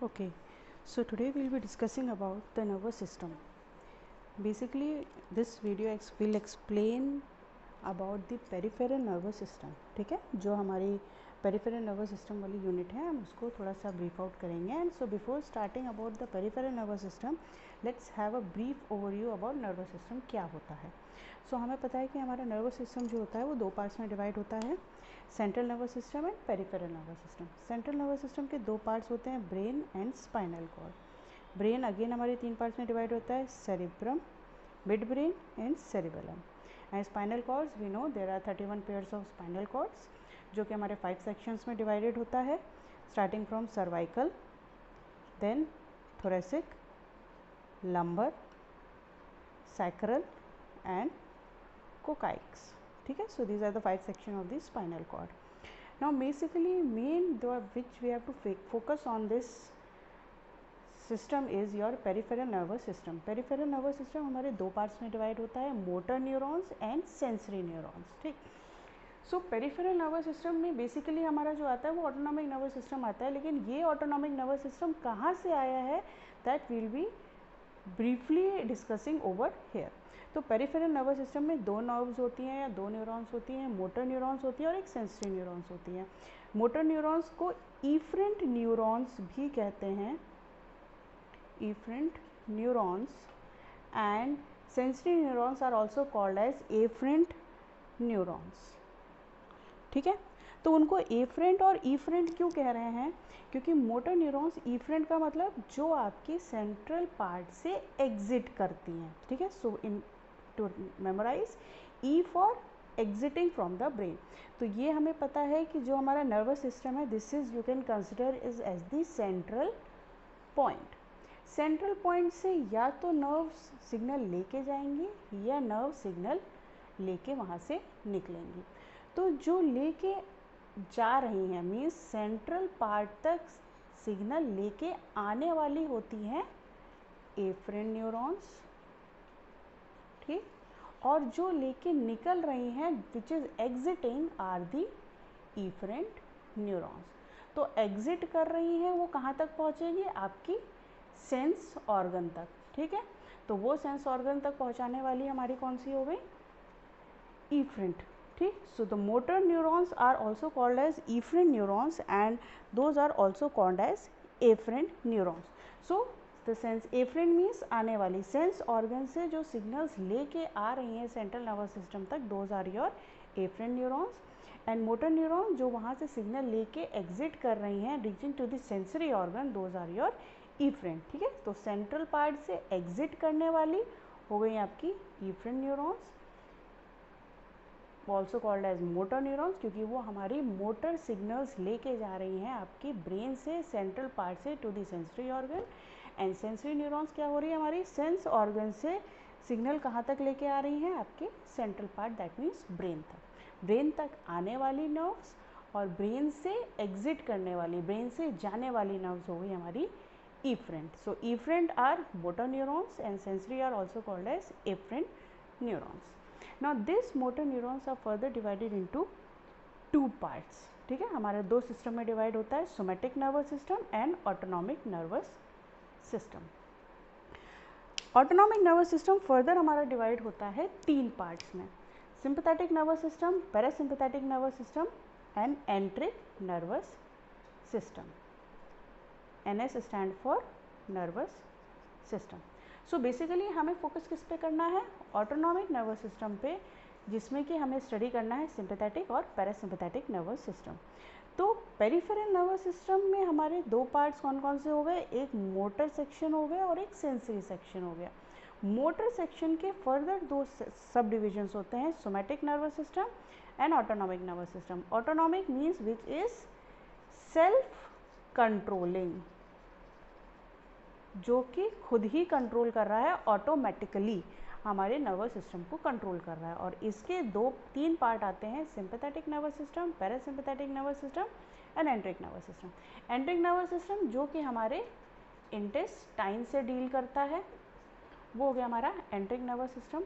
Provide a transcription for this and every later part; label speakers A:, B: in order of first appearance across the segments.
A: Okay, so today we'll be discussing about the nervous system. Basically, this video will explain about the peripheral nervous system. ठीक है, जो हमारी peripheral nervous system वाली unit है हम उसको थोड़ा सा ब्रीफ आउट करेंगे. And so before starting about the peripheral nervous system, let's have a brief overview about nervous system क्या होता है. सो हमें पता है कि हमारा नर्वस सिस्टम जो होता है वो दो पार्ट्स में डिवाइड होता है, central nervous system and peripheral nervous system. Central nervous system के दो पार्ट्स होते हैं, brain and spinal cord. Brain again हमारे तीन पार्ट्स में डिवाइड होता है, cerebrum, mid brain and cerebellum. And spinal cords we know there are 31 pairs of spinal cords जो कि हमारे 5 सेक्शंस में डिवाइडेड होता है, starting from cervical, then thoracic, lumbar, sacral and coccyx. ठीक है, सो these are the 5 section of the spinal cord. Now basically main which we have to focus on this system is your peripheral nervous system. Peripheral nervous system हमारे दो parts में divide होता है, motor neurons and sensory neurons. ठीक, so peripheral nervous system में basically हमारा जो आता है वो ऑटोनॉमिक नर्वस सिस्टम आता है. लेकिन ये ऑटोनॉमिक नर्वस सिस्टम कहाँ से आया है that will be briefly discussing over here. तो पेरिफेरल नर्वस सिस्टम में दो नर्व्स होती हैं या दो न्यूरॉन्स होती हैं, मोटर न्यूरॉन्स होती हैं और एक सेंसरी न्यूरॉन्स होती हैं. मोटर न्यूरॉन्स को इफरेंट न्यूरॉन्स भी कहते हैं, efferent neurons, and sensory neurons are also called as afferent neurons. ठीक है, तो उनको एफरेंट और ईफरेंट क्यों कह रहे हैं? क्योंकि मोटर न्यूरॉन्स, ईफरेंट का मतलब जो आपकी सेंट्रल पार्ट से एग्जिट करती हैं. ठीक है, so in to memorize, E for exiting from the brain. तो ये हमें पता है कि जो हमारा नर्वस सिस्टम है this is you can consider is as the central point. Central point से या तो नर्व सिग्नल लेके जाएंगे या नर्व सिग्नल लेके वहाँ से निकलेंगी. तो जो लेके जा रही हैं मीन्स सेंट्रल पार्ट तक सिग्नल लेके आने वाली होती हैं एफरेंट न्यूरॉन्स. ठीक, और जो लेके निकल रही हैं which is exiting are the efferent neurons. तो एग्जिट कर रही हैं वो कहाँ तक पहुँचेगी? आपकी सेंस ऑर्गन तक. ठीक है, तो वो सेंस ऑर्गन तक पहुंचाने वाली हमारी कौन सी हो गई? इफरेंट. ठीक, so the motor neurons are also called as efferent neurons and those are also called as afferent neurons. So the sense afferent means आने वाली, सेंस ऑर्गन से जो सिग्नल्स लेके आ रही हैं सेंट्रल नर्वस सिस्टम तक, those are your afferent neurons. And motor neuron जो वहाँ से सिग्नल लेके एग्जिट कर रही हैं reaching to the sensory organ, those are your efferent. ठीक है, तो सेंट्रल पार्ट से एग्जिट करने वाली हो गई आपकी efferent neurons, also called as motor neurons, क्योंकि वो हमारी मोटर सिग्नल्स लेके जा रही हैं आपकी ब्रेन से सेंट्रल पार्ट से to the sensory organ. And sensory neurons क्या हो रही है हमारी? सेंस ऑर्गन से सिग्नल कहाँ तक लेके आ रही हैं? आपके central part that means brain तक. ब्रेन तक आने वाली नर्व्स और ब्रेन से एग्जिट करने वाली, ब्रेन से जाने वाली नर्व्स हो गई हमारी efferent. So efferent are motor neurons and sensory are also called as efferent neurons. Now this motor neurons are further divided into two parts. ठीक है, हमारे दो सिस्टम में डिवाइड होता है, somatic nervous system and autonomic nervous system. Autonomic nervous system further हमारा divide होता है तीन पार्ट्स में, sympathetic nervous system, parasympathetic nervous system and एंट्रिक nervous system. NS stand for nervous system. So basically हमें focus किस पे करना है? ऑटोनॉमिक नर्वस सिस्टम पे, जिसमें कि हमें स्टडी करना है सिंपैथेटिक और पैरासिम्पैथेटिक नर्वस सिस्टम. तो पेरिफेरल नर्वस सिस्टम में हमारे दो पार्ट्स कौन कौन से हो गए? एक मोटर सेक्शन हो गया और एक सेंसरी सेक्शन हो गया. मोटर सेक्शन के फर्दर दो सब डिविजन्स होते हैं, somatic nervous system and autonomic nervous system. Autonomic means which is self controlling, जो कि खुद ही कंट्रोल कर रहा है, ऑटोमेटिकली हमारे नर्वस सिस्टम को कंट्रोल कर रहा है. और इसके तीन पार्ट आते हैं, sympathetic nervous system, parasympathetic nervous system and एंट्रिक nervous system. एंट्रिक nervous system जो कि हमारे इंटेस्टाइन से डील करता है, वो हो गया हमारा एंट्रिक nervous system.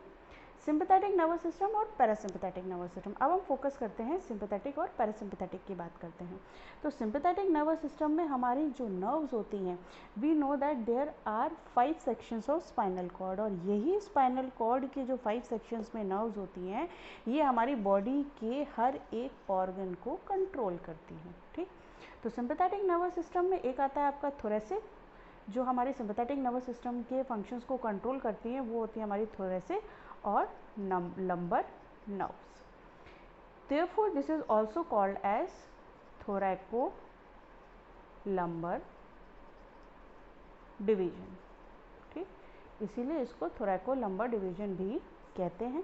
A: Sympathetic nervous system और पैरासिम्पैथेटिक नर्वस सिस्टम। अब हम फोकस करते हैं सिंपैथेटिक और पैरासिम्पैथेटिक की बात करते हैं। तो सिंपैथेटिक नर्वस सिस्टम में हमारी जो नर्व्स होती हैं, we know that there are 5 sections of spinal cord, और यही स्पाइनल कॉर्ड के जो 5 सेक्शंस में नर्व्स होती हैं, ये हमारी बॉडी के हर एक ऑर्गन को कंट्रोल करती हैं। ठीक, तो सिंपैथेटिक नर्वस सिस्टम में एक आता है आपका थोरेसिक, जो हमारे सिंपैथेटिक नर्वस सिस्टम के फंक्शंस को कंट्रोल करती हैं, वो होती है हमारी थोरेसिक और lumbar nerves. Therefore, this is also called as thoracolumbar division. ठीक, इसीलिए इसको thoracolumbar division भी कहते हैं,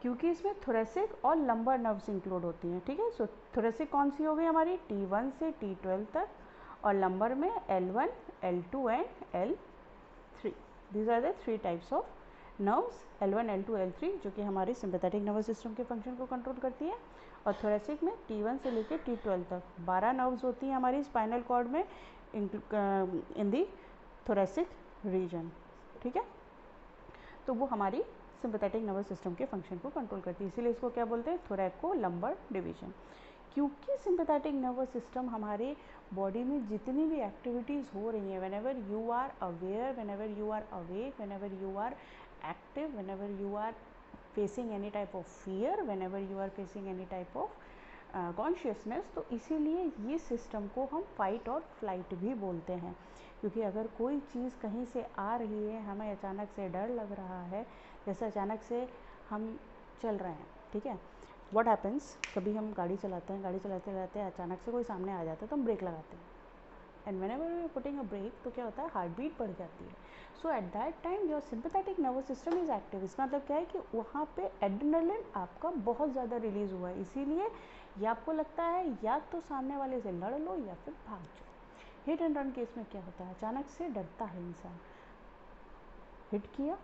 A: क्योंकि इसमें थोरेसिक और लंबर नर्व्स इंक्लूड होती हैं। ठीक है, सो थोरेसिक कौन सी हो गई हमारी, T1 से T12 तक, और लंबर में L1, L2 and L3। These are the 3 types of nerves, L1, L2, L3, जो कि हमारे सिंपैथेटिक नर्वस सिस्टम के फंक्शन को कंट्रोल करती है। और थोरेसिक में T1 से लेकर T12 तक 12 नर्व्स होती हैं हमारी स्पाइनल कॉर्ड में इन दी थोरेसिक रीजन। ठीक है, तो वो हमारी सिंपैथेटिक नर्वस सिस्टम के फंक्शन को कंट्रोल करती है, इसीलिए इसको क्या बोलते हैं, थोरैकोलम्बर डिवीजन। क्योंकि सिंपैथेटिक नर्वस सिस्टम हमारे बॉडी में जितनी भी एक्टिविटीज़ हो रही हैं, whenever you are aware, whenever you are awake, whenever you are active, whenever you are facing any type of fear, whenever you are facing any type of consciousness, तो इसीलिए ये सिस्टम को हम फाइट और flight भी बोलते हैं। क्योंकि अगर कोई चीज़ कहीं से आ रही है, हमें अचानक से डर लग रहा है, जैसे अचानक से हम चल रहे हैं, ठीक है, व्हाट हैपन्स, कभी हम गाड़ी चलाते हैं, गाड़ी चलाते रहते हैं, अचानक से कोई सामने आ जाता है तो हम ब्रेक लगाते हैं, and whenever we are putting a brake, तो क्या होता है, हार्ट बीट बढ़ जाती है। So at that time your sympathetic nervous system is active. इसका मतलब क्या है कि वहाँ पे एड्रेनलिन आपका बहुत ज़्यादा रिलीज़ हुआ है, इसीलिए या आपको लगता है या तो सामने वाले से लड़ लो या फिर भाग जाओ। हिट एंड रन केस में क्या होता है, अचानक से डरता है इंसान, हिट किया,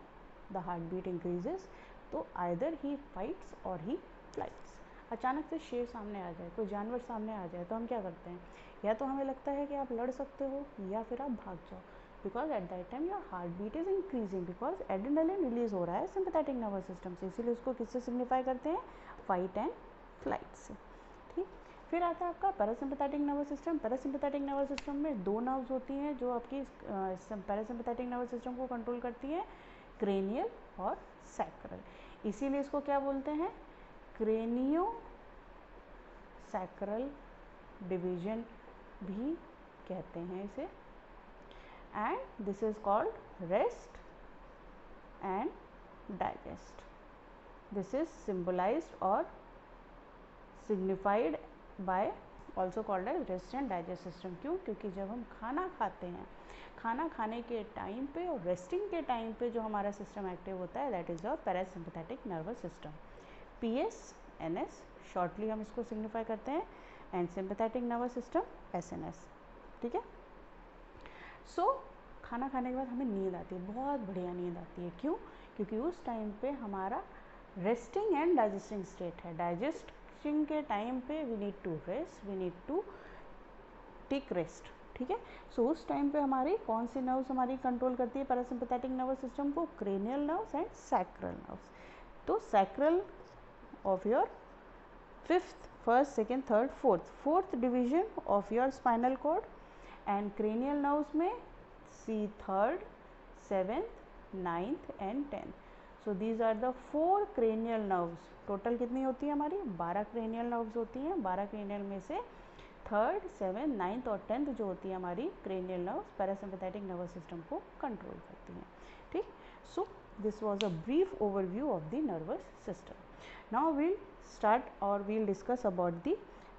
A: द हार्ट बीट इंक्रीजेस, तो आइदर ही फाइट्स और ही फ्लाइट्स। अचानक से शेर सामने आ जाए, कोई जानवर सामने आ जाए, तो हम क्या करते हैं, या तो हमें लगता है कि आप लड़ सकते हो या फिर आप भाग जाओ, because at that time your heart beat is increasing, because adrenaline release हो रहा है सिंपैथेटिक नर्वस सिस्टम से, इसीलिए उसको किससे सिग्निफाई करते हैं, फाइट एंड फ्लाइट से। ठीक, फिर आता है आपका parasympathetic nervous system. Parasympathetic nervous system में 2 नर्व्स होती हैं जो आपकी पैरासिम्पैथेटिक नर्वस सिस्टम को कंट्रोल करती हैं, क्रेनियल और सैक्रल, इसीलिए इसको क्या बोलते हैं, क्रेनियो सैक्रल डिवीजन भी कहते हैं इसे। And this is called rest and digest. This is symbolized और signified by also called as rest and digest system. क्यों, क्योंकि जब हम खाना खाते हैं, खाना खाने के टाइम पे और रेस्टिंग के टाइम पे जो हमारा सिस्टम एक्टिव होता है, that is your parasympathetic nervous system, PSNS shortly हम इसको सिग्निफाई करते हैं, and sympathetic nervous system SNS। ठीक है, सो खाना खाने के बाद हमें नींद आती है, बहुत बढ़िया नींद आती है। क्यों, क्योंकि उस टाइम पे हमारा रेस्टिंग एंड डाइजेस्टिंग स्टेट है। डाइजेस्टिंग के टाइम पे we need to rest, we need to take rest. ठीक है, सो उस टाइम पे हमारी कौन सी नर्व्स हमारी कंट्रोल करती है पैरासिम्पैथेटिक नर्वस सिस्टम को, cranial nerves and sacral nerves. तो sacral of your fifth, first, second, third, fourth division of your spinal cord, and cranial nerves में see third, seventh, ninth and 10th। So these are the 4 cranial nerves. Total कितनी होती है हमारी, 12 cranial nerves होती हैं। 12 cranial में से third, 7th, 9th और 10th जो होती है हमारी cranial nerves, parasympathetic nervous system को कंट्रोल करती हैं। ठीक, so this was a brief overview of the nervous system. Now we'll start और we'll discuss about the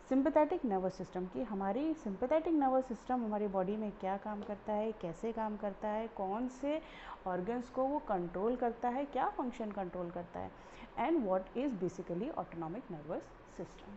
A: sympathetic nervous system की हमारी सिंपैथेटिक नर्वस सिस्टम हमारी बॉडी में क्या काम करता है, कैसे काम करता है, कौन से ऑर्गन्स को वो कंट्रोल करता है, क्या फंक्शन कंट्रोल करता है, and what is basically autonomic nervous system.